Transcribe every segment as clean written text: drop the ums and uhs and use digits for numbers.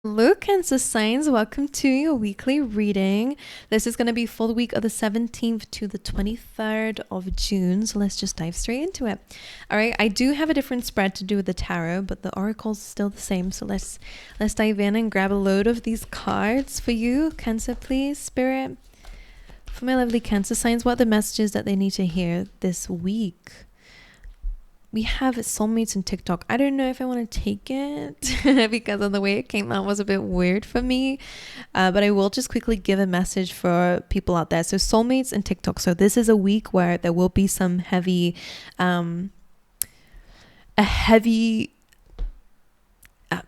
Hello, Cancer signs. Welcome to your weekly reading. This is going to be for the week of the 17th to the 23rd of June. So let's just dive straight into it. All right, I do have a different spread to do with the tarot, but the oracle's still the same. So let's dive in and grab a load of these cards for you, Cancer, please, Spirit. For my lovely Cancer signs, what are the messages that they need to hear this week? We have soulmates in TikTok. I don't know if I want to take it because of the way it came out was a bit weird for me. But I will just quickly give a message for people out there. So soulmates and TikTok. So this is a week where there will be some heavy,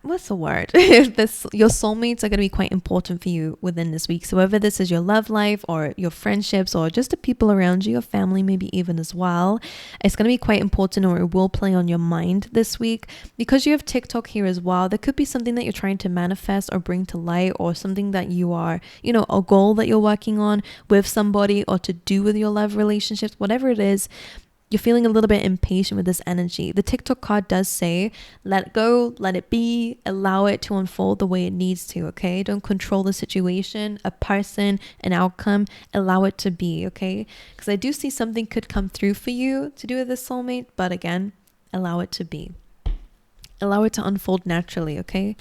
what's the word? Your soulmates are going to be quite important for you within this week. So whether this is your love life or your friendships or just the people around you, your family maybe even as well, it's going to be quite important, or it will play on your mind this week. Because you have TikTok here as well, there could be something that you're trying to manifest or bring to light, or something that you are, a goal that you're working on with somebody, or to do with your love relationships, whatever it is. You're feeling a little bit impatient with this energy. The TikTok card does say, let go, let it be, allow it to unfold the way it needs to, okay? Don't control the situation, a person, an outcome. Allow it to be, okay? Because I do see something could come through for you to do with this soulmate, but again, allow it to be. Allow it to unfold naturally, okay?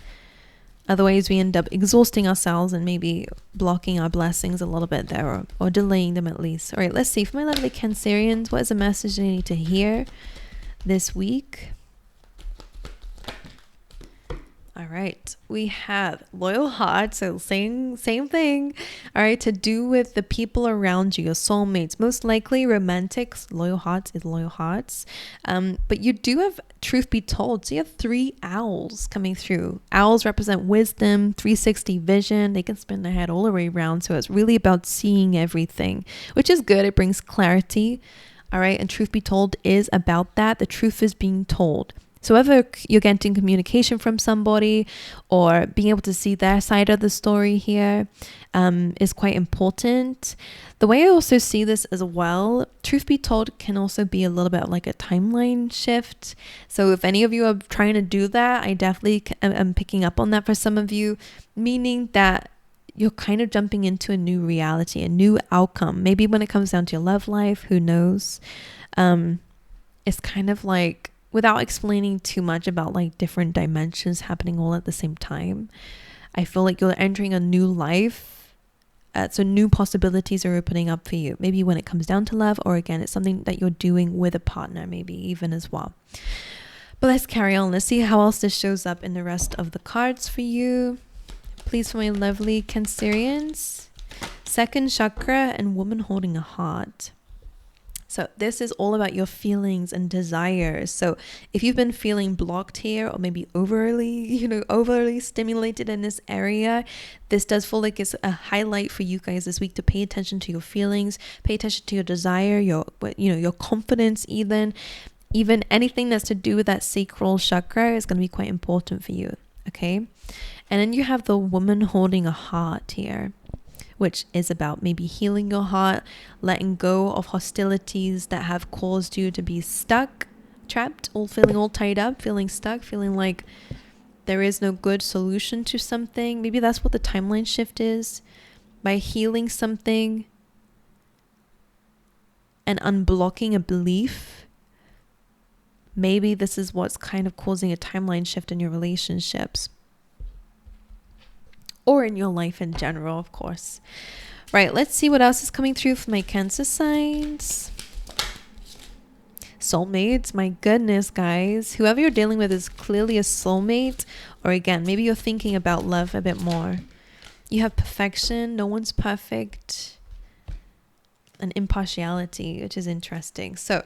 Otherwise, we end up exhausting ourselves and maybe blocking our blessings a little bit there, or delaying them at least. All right, let's see. For my lovely Cancerians, what is the message they need to hear this week? All right, we have loyal heart, so same thing. All right, to do with the people around you, your soulmates, most likely romantics. Loyal hearts is loyal hearts. But you do have truth be told. So you have 3 owls coming through. Owls represent wisdom, 360 vision. They can spin their head all the way around. So it's really about seeing everything, which is good. It brings clarity. All right, and truth be told is about that. The truth is being told. So whether you're getting communication from somebody or being able to see their side of the story here is quite important. The way I also see this as well, truth be told, can also be a little bit like a timeline shift. So if any of you are trying to do that, I definitely am picking up on that for some of you, meaning that you're kind of jumping into a new reality, a new outcome. Maybe when it comes down to your love life, who knows? It's kind of like, without explaining too much about like different dimensions happening all at the same time, I feel like you're entering a new life. So new possibilities are opening up for you. Maybe when it comes down to love, or again, it's something that you're doing with a partner, maybe even as well. But let's carry on. Let's see how else this shows up in the rest of the cards for you. Please, for my lovely Cancerians. Second chakra and woman holding a heart. So this is all about your feelings and desires. So if you've been feeling blocked here, or maybe overly stimulated in this area, this does feel like it's a highlight for you guys this week to pay attention to your feelings, pay attention to your desire, your confidence, even anything that's to do with that sacral chakra is going to be quite important for you. Okay. And then you have the woman holding a heart here, which is about maybe healing your heart, letting go of hostilities that have caused you to be stuck, trapped, feeling all tied up, feeling stuck, feeling like there is no good solution to something. Maybe that's what the timeline shift is. By healing something and unblocking a belief, maybe this is what's kind of causing a timeline shift in your relationships. Or in your life in general, of course. Right, let's see what else is coming through for my Cancer signs. Soulmates, my goodness, guys. Whoever you're dealing with is clearly a soulmate. Or again, maybe you're thinking about love a bit more. You have perfection. No one's perfect. And impartiality, which is interesting. So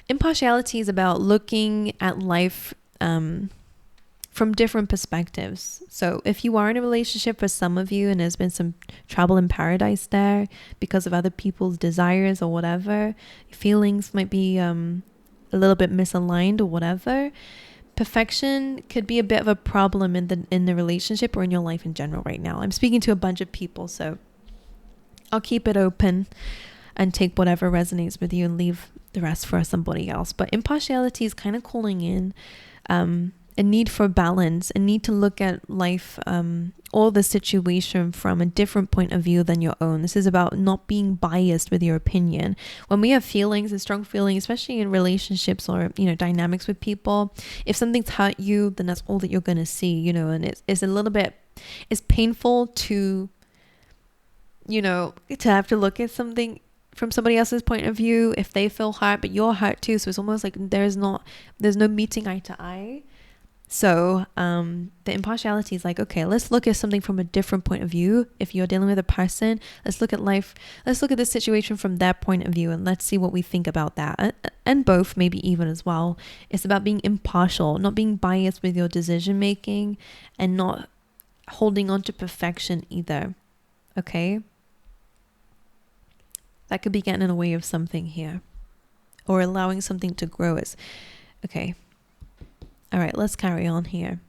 impartiality is about looking at life from different perspectives. So if you are in a relationship, for some of you, and there's been some trouble in paradise there because of other people's desires or whatever, feelings might be a little bit misaligned or whatever, perfection could be a bit of a problem in the relationship or in your life in general right now. I'm speaking to a bunch of people, so I'll keep it open and take whatever resonates with you and leave the rest for somebody else. But impartiality is kind of calling in a need for balance, a need to look at life, or the situation from a different point of view than your own. This is about not being biased with your opinion. When we have feelings and strong feelings, especially in relationships or, dynamics with people, if something's hurt you, then that's all that you're going to see, and it's a little bit, it's painful to, to have to look at something from somebody else's point of view if they feel hurt, but you're hurt too. So it's almost like there's no meeting eye to eye. So the impartiality is like, okay, let's look at something from a different point of view. If you're dealing with a person, let's look at life, let's look at the situation from their point of view, and let's see what we think about that. And both, maybe even as well. It's about being impartial, not being biased with your decision making, and not holding on to perfection either. Okay? That could be getting in the way of something here, or allowing something to grow. Okay. All right, let's carry on here.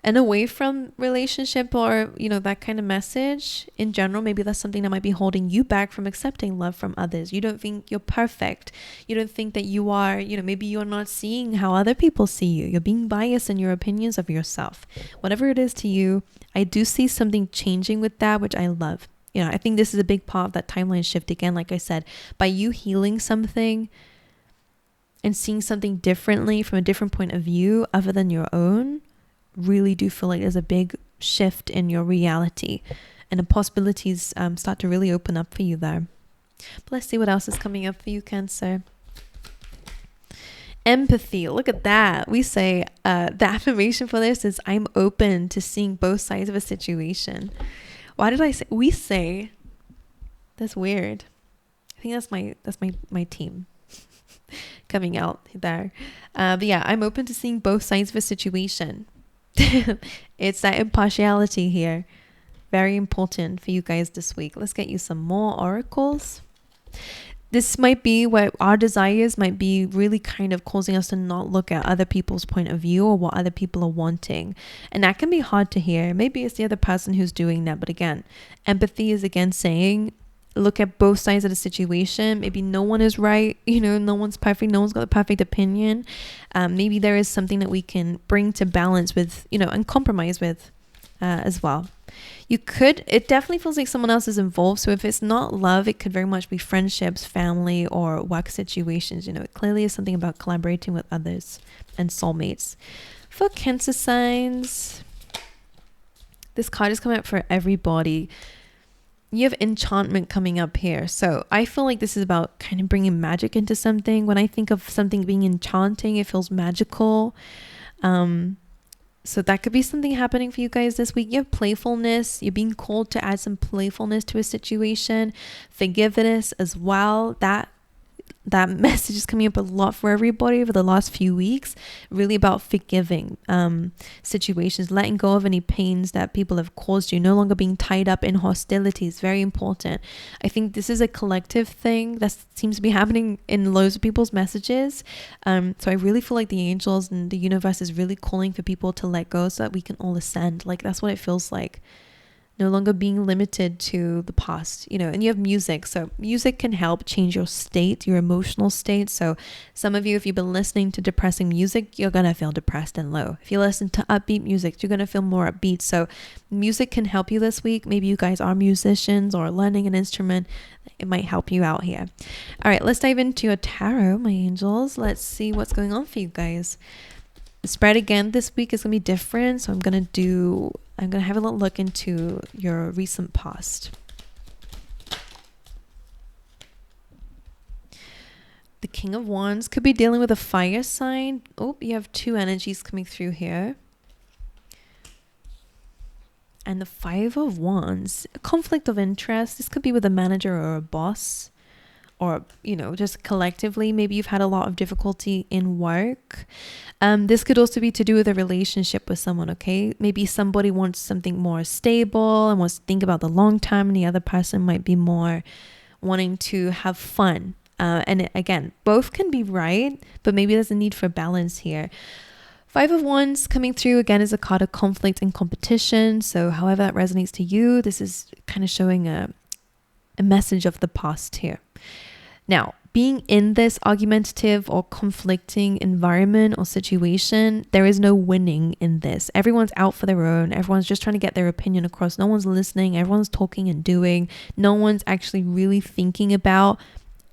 And away from relationship or, that kind of message in general, maybe that's something that might be holding you back from accepting love from others. You don't think you're perfect. You don't think that you are, maybe you're not seeing how other people see you. You're being biased in your opinions of yourself. Whatever it is to you, I do see something changing with that, which I love. I think this is a big part of that timeline shift. Again, like I said, by you healing something and seeing something differently from a different point of view other than your own, really do feel like there's a big shift in your reality, and the possibilities start to really open up for you there. But let's see what else is coming up for you, Cancer. Empathy. Look at that. We say the affirmation for this is, I'm open to seeing both sides of a situation. Why did I say we say? That's weird. I think that's my team coming out there. But yeah, I'm open to seeing both sides of a situation. It's that impartiality here. Very important for you guys this week. Let's get you some more oracles. This might be what our desires might be, really kind of causing us to not look at other people's point of view or what other people are wanting. And that can be hard to hear. Maybe it's the other person who's doing that. But again, empathy is again saying, look at both sides of the situation. Maybe no one is right. No one's perfect. No one's got the perfect opinion. Maybe there is something that we can bring to balance with, and compromise with as well. It definitely feels like someone else is involved. So if it's not love, it could very much be friendships, family, or work situations. It clearly is something about collaborating with others and soulmates. For Cancer signs, this card is coming up for everybody. You have enchantment coming up here. So I feel like this is about kind of bringing magic into something. When I think of something being enchanting, it feels magical. So that could be something happening for you guys this week. You have playfulness. You're being called to add some playfulness to a situation. Forgiveness as well. That message is coming up a lot for everybody over the last few weeks. Really about forgiving situations, letting go of any pains that people have caused you, no longer being tied up in hostilities. Very important. I think this is a collective thing that seems to be happening in loads of people's messages. So I really feel like the angels and the universe is really calling for people to let go so that we can all ascend. Like that's what it feels like. No longer being limited to the past, and you have music. So music can help change your state, your emotional state. So some of you, if you've been listening to depressing music, you're going to feel depressed and low. If you listen to upbeat music, you're going to feel more upbeat. So music can help you this week. Maybe you guys are musicians or learning an instrument. It might help you out here. All right, let's dive into your tarot, my angels. Let's see what's going on for you guys. The spread again this week is going to be different. So I'm going to have a little look into your recent past. The King of Wands could be dealing with a fire sign. Oh, you have two energies coming through here. And the Five of Wands, a conflict of interest. This could be with a manager or a boss. Or, just collectively, maybe you've had a lot of difficulty in work. This could also be to do with a relationship with someone, okay? Maybe somebody wants something more stable and wants to think about the long term, and the other person might be more wanting to have fun. And again, both can be right, but maybe there's a need for balance here. Five of Wands coming through again is a card of conflict and competition. So however that resonates to you, this is kind of showing a message of the past here. Now, being in this argumentative or conflicting environment or situation, there is no winning in this. Everyone's out for their own. Everyone's just trying to get their opinion across. No one's listening. Everyone's talking and doing. No one's actually really thinking about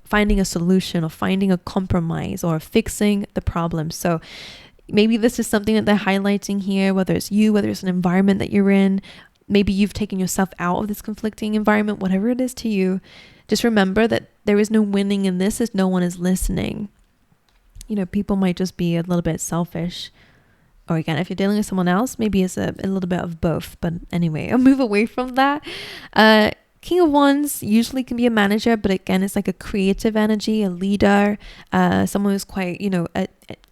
finding a solution or finding a compromise or fixing the problem. So maybe this is something that they're highlighting here, whether it's you, whether it's an environment that you're in. Maybe you've taken yourself out of this conflicting environment, whatever it is to you. Just remember that there is no winning in this as no one is listening. You know, people might just be a little bit selfish. Or again, if you're dealing with someone else, maybe it's a little bit of both. But anyway, I'll move away from that. King of Wands usually can be a manager, but again, it's like a creative energy, a leader, someone who's quite,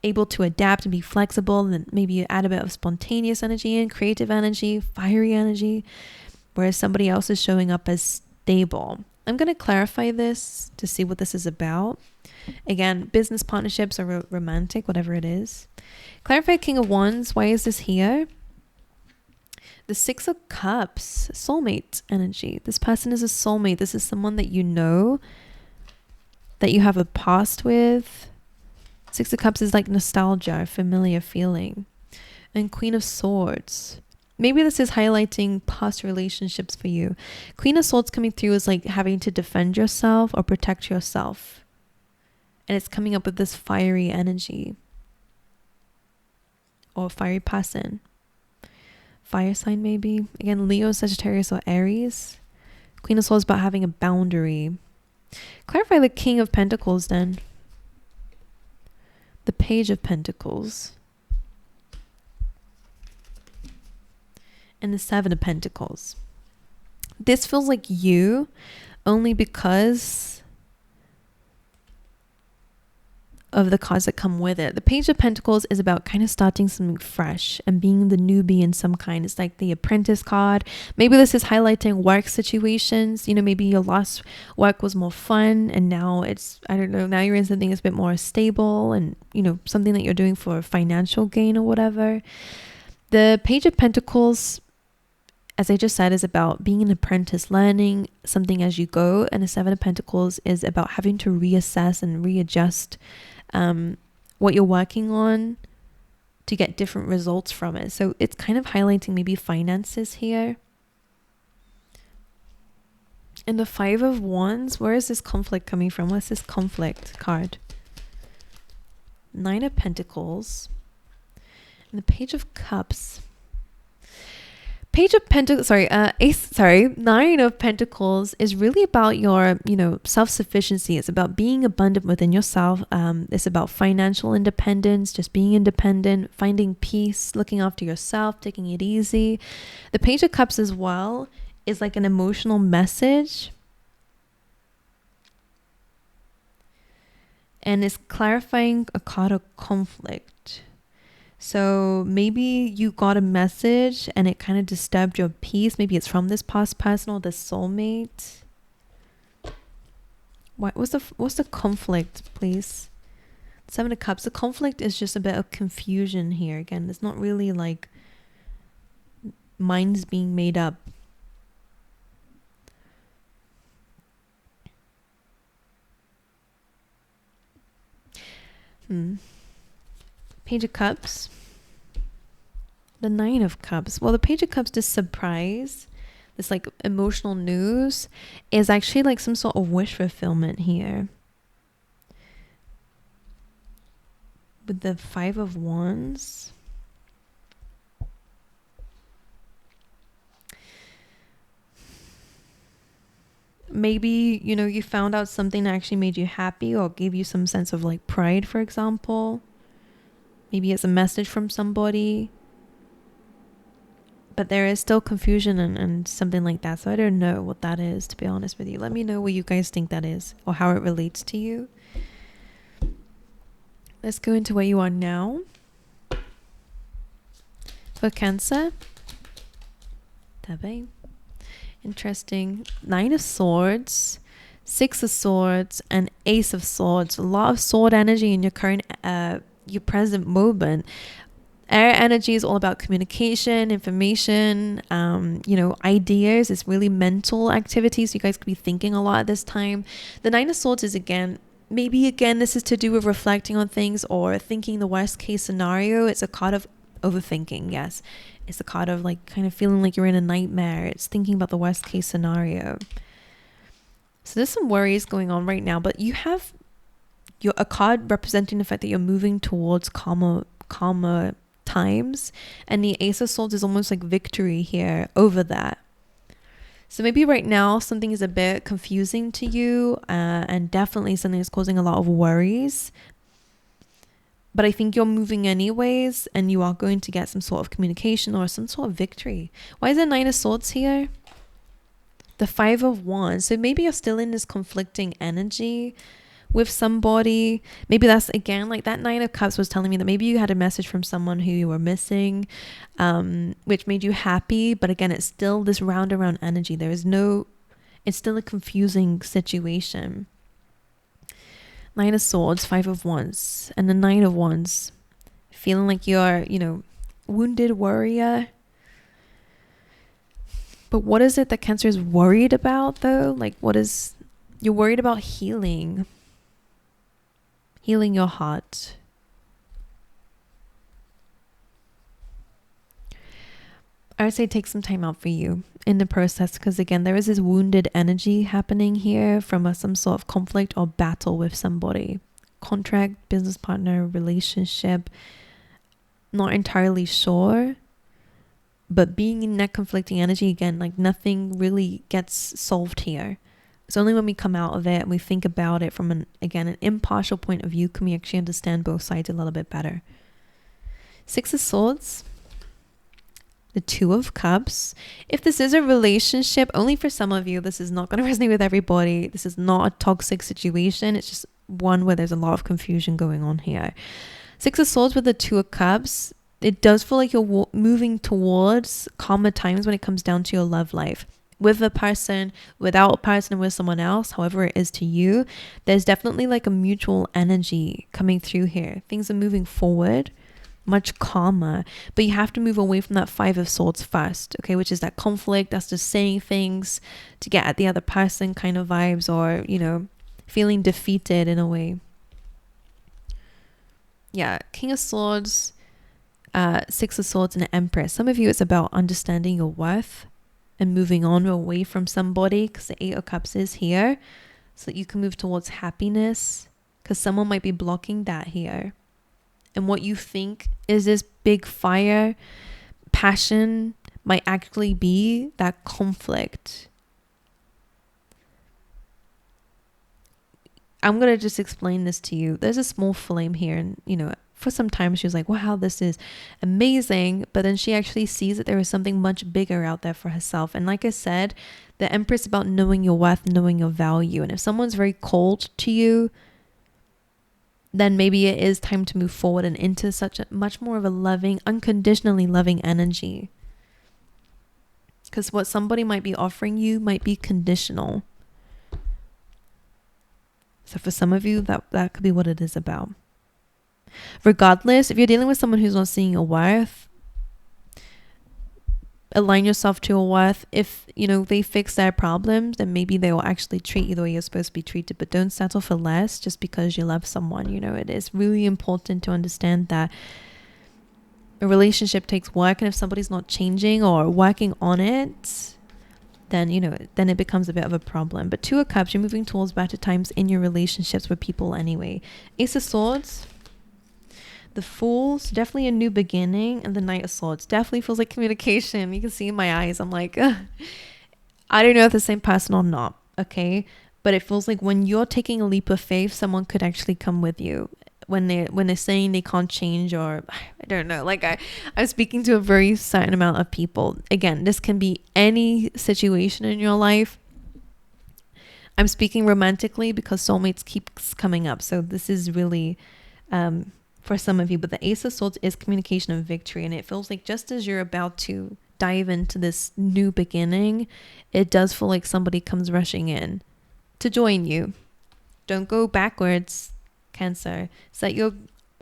able to adapt and be flexible, and maybe you add a bit of spontaneous energy in, creative energy, fiery energy, whereas somebody else is showing up as stable. I'm going to clarify this to see what this is about. Again, business partnerships or romantic, whatever it is. Clarify King of Wands. Why is this here? The Six of Cups, soulmate energy. This person is a soulmate. This is someone that you know, that you have a past with. Six of Cups is like nostalgia, familiar feeling. And Queen of Swords. Maybe this is highlighting past relationships for you. Queen of Swords coming through is like having to defend yourself or protect yourself. And it's coming up with this fiery energy. Or fiery person. Fire sign maybe. Again, Leo, Sagittarius, or Aries. Queen of Swords about having a boundary. Clarify the King of Pentacles then. The Page of Pentacles. And the Seven of Pentacles. This feels like you only because of the cards that come with it. The Page of Pentacles is about kind of starting something fresh and being the newbie in some kind. It's like the apprentice card. Maybe this is highlighting work situations. Maybe your last work was more fun and now it's, I don't know, now you're in something that's a bit more stable and, something that you're doing for financial gain or whatever. The Page of Pentacles, as I just said, is about being an apprentice, learning something as you go. And the Seven of Pentacles is about having to reassess and readjust what you're working on to get different results from it. So it's kind of highlighting maybe finances here. And the Five of Wands, where is this conflict coming from? What's this conflict card? Nine of Pentacles. And the Page of Cups. Page of Pentacles, Nine of Pentacles is really about your, self-sufficiency. It's about being abundant within yourself. It's about financial independence, just being independent, finding peace, looking after yourself, taking it easy. The Page of Cups as well is like an emotional message. And it's clarifying a card of conflict. So maybe you got a message and it kind of disturbed your peace. Maybe it's from this past person or this soulmate. What's the conflict, please? Seven of Cups. The conflict is just a bit of confusion here. Again, it's not really like minds being made up. Page of Cups. The Nine of Cups. Well, the Page of Cups, this surprise, this like emotional news is actually like some sort of wish fulfillment here. With the Five of Wands. Maybe, you found out something that actually made you happy or gave you some sense of like pride, for example. Maybe it's a message from somebody. But there is still confusion and something like that. So I don't know what that is, to be honest with you. Let me know what you guys think that is or how it relates to you. Let's go into where you are now. For Cancer. Tabe. Interesting. Nine of Swords. Six of Swords and Ace of Swords. A lot of sword energy in your current your present moment. Air energy is all about communication, information, ideas. It's really mental activities. You guys could be thinking a lot at this time. The Nine of Swords is, again, maybe again, this is to do with reflecting on things or thinking the worst case scenario. It's a card of overthinking. Yes. It's a card of like kind of feeling like you're in a nightmare. It's thinking about the worst case scenario. So there's some worries going on right now, but you have a card representing the fact that you're moving towards calmer times, and the Ace of Swords is almost like victory here over that. So maybe right now something is a bit confusing to you, and definitely something is causing a lot of worries, but I think you're moving anyways, and you are going to get some sort of communication or some sort of victory. Why is there 9 of Swords here? The 5 of Wands. So maybe you're still in this conflicting energy with somebody. Maybe that's again like that 9 of Cups was telling me that maybe you had a message from someone who you were missing, which made you happy, but again, it's still this round around energy. It's still a confusing situation. 9 of Swords, 5 of Wands, and the 9 of Wands, feeling like you're, wounded warrior. But what is it that Cancer is worried about though? Like you're worried about healing your heart. I would say take some time out for you in the process, because again, there is this wounded energy happening here from some sort of conflict or battle with somebody. Contract, business partner, relationship. Not entirely sure. But being in that conflicting energy, again, like nothing really gets solved here. It's only when we come out of it and we think about it from an impartial point of view can we actually understand both sides a little bit better. 6 of Swords. The 2 of Cups. If this is a relationship, only for some of you, this is not going to resonate with everybody. This is not a toxic situation. It's just one where there's a lot of confusion going on here. 6 of Swords with the 2 of Cups. It does feel like you're moving towards calmer times when it comes down to your love life. With a person, without a person, with someone else, however it is to you, there's definitely like a mutual energy coming through here. Things are moving forward, much calmer, but you have to move away from that 5 of Swords first, okay, which is that conflict, that's just saying things to get at the other person kind of vibes, or, feeling defeated in a way. Yeah, King of Swords, 6 of Swords and an Empress. Some of you, it's about understanding your worth and moving on away from somebody, because the 8 of Cups is here, so that you can move towards happiness, because someone might be blocking that here. And what you think is this big fire, passion, might actually be that conflict. I'm going to just explain this to you. There's a small flame here, and, for some time she was like, wow, this is amazing. But then she actually sees that there is something much bigger out there for herself. And like I said, the Empress is about knowing your worth, knowing your value. And if someone's very cold to you, then maybe it is time to move forward and into such a much more of a loving, unconditionally loving energy. Because what somebody might be offering you might be conditional. So for some of you, that could be what it is about. Regardless, if you're dealing with someone who's not seeing your worth, align yourself to your worth. If, they fix their problems, then maybe they will actually treat you the way you're supposed to be treated. But don't settle for less just because you love someone. It is really important to understand that a relationship takes work. And if somebody's not changing or working on it, then it becomes a bit of a problem. But 2 of Cups, you're moving towards better times in your relationships with people anyway. Ace of Swords, the Fools, definitely a new beginning, and the Knight of Swords definitely feels like communication. You can see in my eyes, I'm like, I don't know if the same person or not, okay? But it feels like when you're taking a leap of faith, someone could actually come with you. When they're saying they can't change, or I don't know, like I'm speaking to a very certain amount of people. Again, this can be any situation in your life. I'm speaking romantically because soulmates keeps coming up. So this is really for some of you. But the Ace of Swords is communication and victory. And it feels like just as you're about to dive into this new beginning, it does feel like somebody comes rushing in to join you. Don't go backwards, Cancer. Set your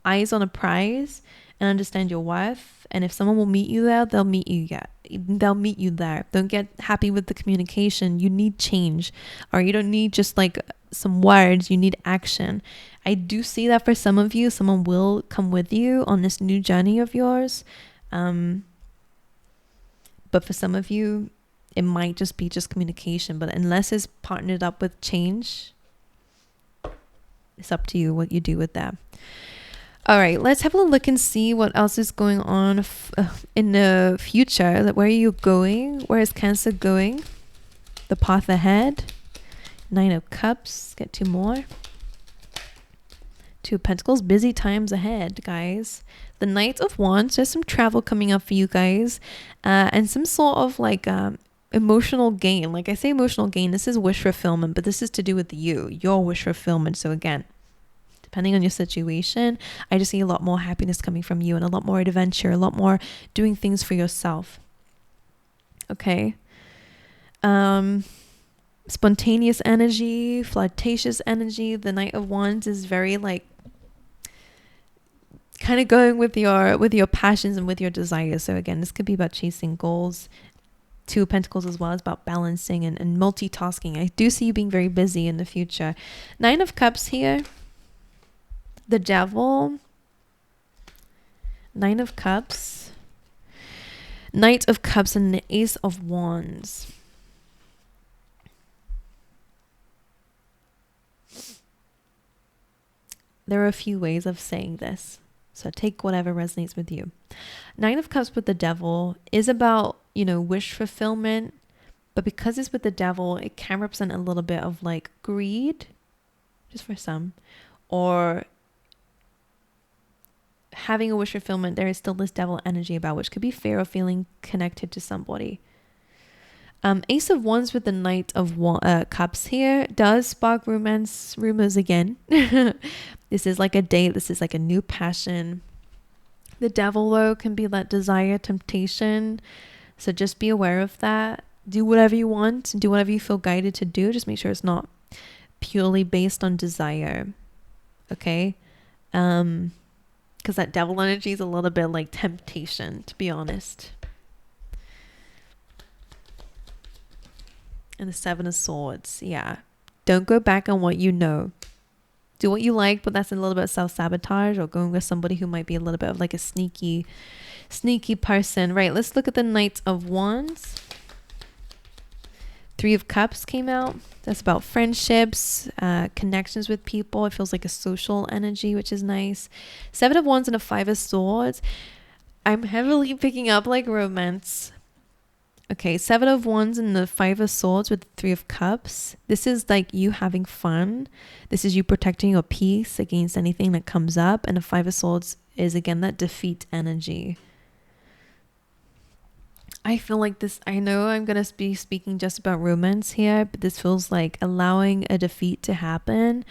eyes on a prize and understand your worth. And if someone will meet you there, they'll meet you there. Don't get happy with the communication. You need change, or you don't need just like some words, you need action. I do see that for some of you, someone will come with you on this new journey of yours. But for some of you, it might just be just communication. But unless it's partnered up with change, it's up to you what you do with that. All right, let's have a look and see what else is going on in the future. Where are you going? Where is Cancer going? The path ahead. 9 of Cups. Get 2 more. 2 of Pentacles. Busy times ahead, guys. The Knight of Wands. There's some travel coming up for you guys. And some sort of like emotional gain. Like I say emotional gain, this is wish fulfillment, but this is to do with your wish fulfillment. So again, depending on your situation, I just see a lot more happiness coming from you and a lot more adventure, a lot more doing things for yourself. Okay. Spontaneous energy, flirtatious energy. The Knight of Wands is very like kind of going with your passions and with your desires. So again, this could be about chasing goals. 2 of Pentacles as well is about balancing and multitasking. I do see you being very busy in the future. 9 of Cups here. The Devil. 9 of Cups. Knight of Cups and the Ace of Wands. There are a few ways of saying this, so take whatever resonates with you. 9 of Cups with the Devil is about, wish fulfillment, but because it's with the Devil, it can represent a little bit of like greed, just for some, or having a wish fulfillment. There is still this Devil energy about, which could be fear of feeling connected to somebody. Ace of Wands with the Knight of Cups here does spark romance rumors again. This is like a date. This is like a new passion. The Devil, though, can be that desire, temptation. So just be aware of that. Do whatever you want. Do whatever you feel guided to do. Just make sure it's not purely based on desire. Okay? Because that Devil energy is a little bit like temptation, to be honest. And the 7 of Swords. Yeah. Don't go back on what you know. Do what you like, but that's a little bit of self-sabotage, or going with somebody who might be a little bit of like a sneaky person. Right, let's look at the Knight of Wands. 3 of Cups came out. That's about friendships, connections with people. It feels like a social energy, which is nice. 7 of Wands and a 5 of Swords. I'm heavily picking up like romance. Okay, 7 of Wands and the 5 of Swords with the 3 of Cups. This is like you having fun. This is you protecting your peace against anything that comes up. And the 5 of Swords is, again, that defeat energy. I feel like this, I know I'm going to be speaking just about romance here, but this feels like allowing a defeat to happen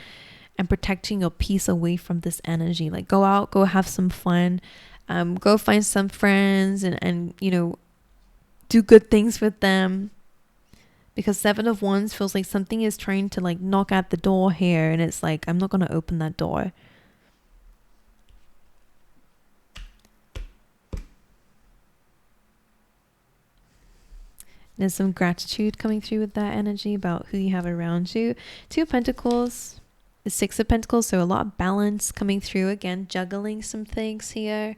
and protecting your peace away from this energy. Like go out, go have some fun, go find some friends and do good things with them, because 7 of Wands feels like something is trying to like knock at the door here, and it's like, I'm not going to open that door. There's some gratitude coming through with that energy about who you have around you. 2 of Pentacles, the 6 of Pentacles, so a lot of balance coming through. Again, juggling some things here.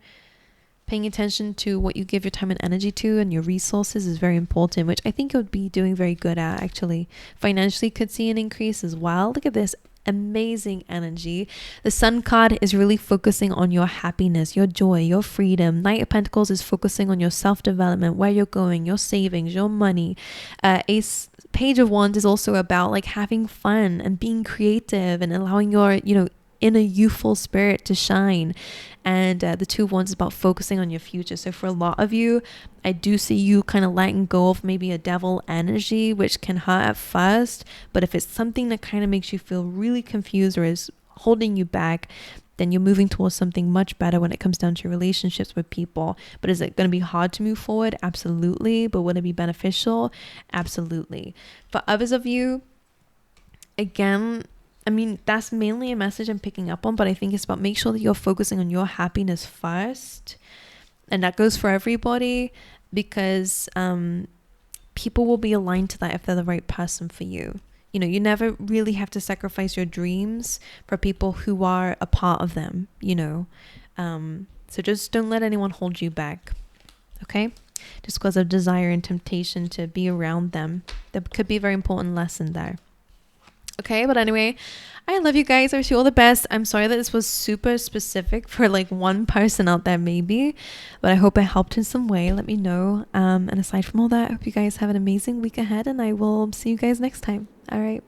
Paying attention to what you give your time and energy to, and your resources is very important, which I think you'll be doing very good at, actually. Financially could see an increase as well. Look at this amazing energy. The Sun card is really focusing on your happiness, your joy, your freedom. Knight of Pentacles is focusing on your self-development, where you're going, your savings, your money. Page of Wands is also about like having fun and being creative and allowing your, inner youthful spirit to shine. And the 2 of Wands is about focusing on your future. So for a lot of you, I do see you kind of letting go of maybe a Devil energy, which can hurt at first. But if it's something that kind of makes you feel really confused or is holding you back, then you're moving towards something much better when it comes down to relationships with people. But is it going to be hard to move forward? Absolutely. But would it be beneficial? Absolutely. For others of you, again, that's mainly a message I'm picking up on, but I think it's about make sure that you're focusing on your happiness first. And that goes for everybody, because people will be aligned to that if they're the right person for you. You know, you never really have to sacrifice your dreams for people who are a part of them, you know. So just don't let anyone hold you back, okay? Just because of desire and temptation to be around them. There could be a very important lesson there. Okay, but anyway, I love you guys. I wish you all the best. I'm sorry that this was super specific for like one person out there maybe, but I hope it helped in some way. Let me know. And aside from all that, I hope you guys have an amazing week ahead, and I will see you guys next time. All right.